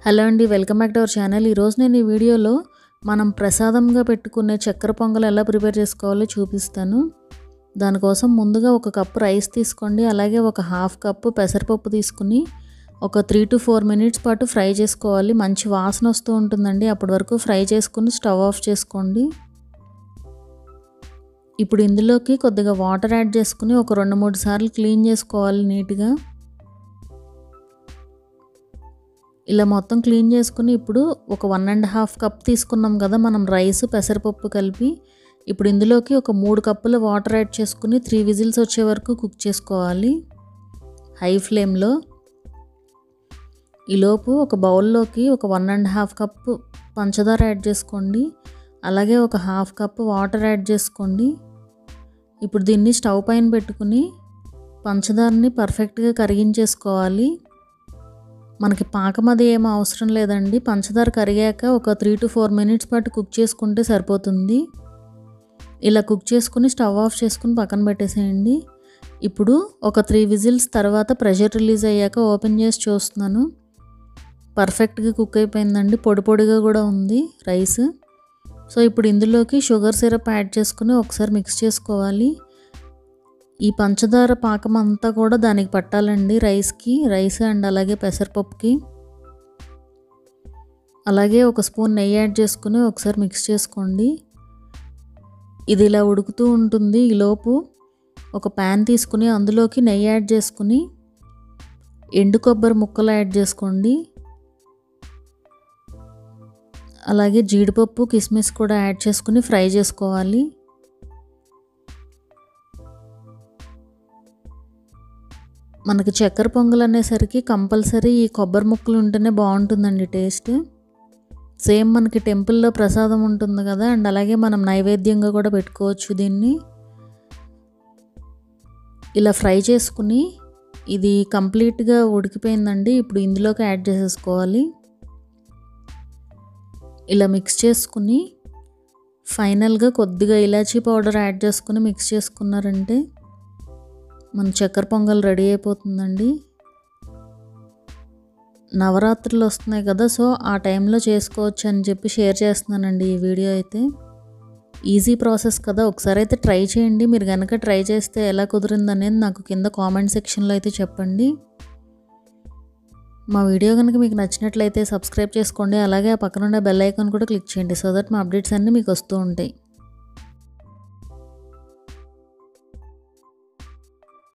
Hello అండి, welcome back to our channel. ఈరోజు నేను ఈ వీడియోలో మనం ప్రసాదంగా పెట్టుకునే చక్కెర పొంగల్ ఎలా ప్రిపేర్ చేసుకోవాలో చూపిస్తాను. దానికోసం ముందుగా ఒక కప్పు రైస్ తీసుకోండి. అలాగే ఒక హాఫ్ కప్పు పెసరపప్పు తీసుకుని ఒక 3 to 4 మినిట్స్ పాటు ఫ్రై చేసుకోవాలి. మంచి వాసన వస్తూ ఉంటుందండి. అప్పటి వరకు ఫ్రై చేసుకుని స్టవ్ ఆఫ్ చేసుకోండి. ఇప్పుడు ఇందులోకి కొద్దిగా వాటర్ యాడ్ చేసుకుని ఒక 2-3 సార్లు క్లీన్ చేసుకోవాలి నీట్గా. ఇలా మొత్తం క్లీన్ చేసుకుని ఇప్పుడు ఒక 1.5 కప్ తీసుకున్నాం కదా మనం రైస్ పెసరపప్పు కలిపి. ఇప్పుడు ఇందులోకి ఒక 3 కప్పుల వాటర్ యాడ్ చేసుకుని 3 విజిల్స్ వచ్చే వరకు కుక్ చేసుకోవాలి హై ఫ్లేమ్లో. ఈలోపు ఒక బౌల్లోకి ఒక 1.5 కప్పు పంచదార యాడ్ చేసుకోండి. అలాగే ఒక హాఫ్ కప్పు వాటర్ యాడ్ చేసుకోండి. ఇప్పుడు దీన్ని స్టవ్ పైన పెట్టుకుని పంచదారని పర్ఫెక్ట్గా కరిగించేసుకోవాలి. మనకి పాకం అది ఏమీ అవసరం లేదండి. పంచదార కరిగాక ఒక 3 to 4 మినిట్స్ పాటు కుక్ చేసుకుంటే సరిపోతుంది. ఇలా కుక్ చేసుకుని స్టవ్ ఆఫ్ చేసుకుని పక్కన పెట్టేసేయండి. ఇప్పుడు ఒక 3 విజిల్స్ తర్వాత ప్రెషర్ రిలీజ్ అయ్యాక ఓపెన్ చేసి చూస్తున్నాను. పర్ఫెక్ట్గా కుక్ అయిపోయిందండి. పొడి పొడిగా కూడా ఉంది రైస్. సో ఇప్పుడు ఇందులోకి షుగర్ సిరప్ యాడ్ చేసుకుని ఒకసారి మిక్స్ చేసుకోవాలి. ఈ పంచదార పాకం అంతా కూడా దానికి పట్టాలండి, రైస్ అండ్ అలాగే పెసరపప్పుకి. అలాగే ఒక స్పూన్ నెయ్యి యాడ్ చేసుకుని ఒకసారి మిక్స్ చేసుకోండి. ఇది ఇలా ఉడుకుతూ ఉంటుంది. ఈలోపు ఒక ప్యాన్ తీసుకుని అందులోకి నెయ్యి యాడ్ చేసుకుని ఎండు కొబ్బరి ముక్కలు యాడ్ చేసుకోండి. అలాగే జీడిపప్పు కిస్మిస్ కూడా యాడ్ చేసుకుని ఫ్రై చేసుకోవాలి. మనకి చక్కెర పొంగల్ అనేసరికి కంపల్సరీ ఈ కొబ్బరి ముక్కలు ఉంటేనే బాగుంటుందండి టేస్ట్. సేమ్ మనకి టెంపుల్లో ప్రసాదం ఉంటుంది కదా, అండ్ అలాగే మనం నైవేద్యంగా కూడా పెట్టుకోవచ్చు దీన్ని. ఇలా ఫ్రై చేసుకుని ఇది కంప్లీట్గా ఉడికిపోయిందండి. ఇప్పుడు ఇందులోకి యాడ్ చేసేసుకోవాలి. ఇలా మిక్స్ చేసుకుని ఫైనల్గా కొద్దిగా ఇలాచీ పౌడర్ యాడ్ చేసుకుని మిక్స్ చేసుకున్నారంటే మన చక్కెర పొంగల్ రెడీ అయిపోతుందండి. నవరాత్రులు వస్తున్నాయి కదా, సో ఆ టైంలో చేసుకోవచ్చు అని చెప్పి షేర్ చేస్తున్నానండి ఈ వీడియో అయితే. ఈజీ ప్రాసెస్ కదా, ఒకసారి అయితే ట్రై చేయండి. మీరు కనుక ట్రై చేస్తే ఎలా కుదిరిందనేది నాకు కింద కామెంట్ సెక్షన్లో అయితే చెప్పండి. మా వీడియో కనుక మీకు నచ్చినట్లయితే సబ్స్క్రైబ్ చేసుకోండి. అలాగే ఆ పక్కన ఉన్న బెల్ ఐకాన్ కూడా క్లిక్ చేయండి, సో దట్ మా అప్డేట్స్ అన్నీ మీకు వస్తూ ఉంటాయి.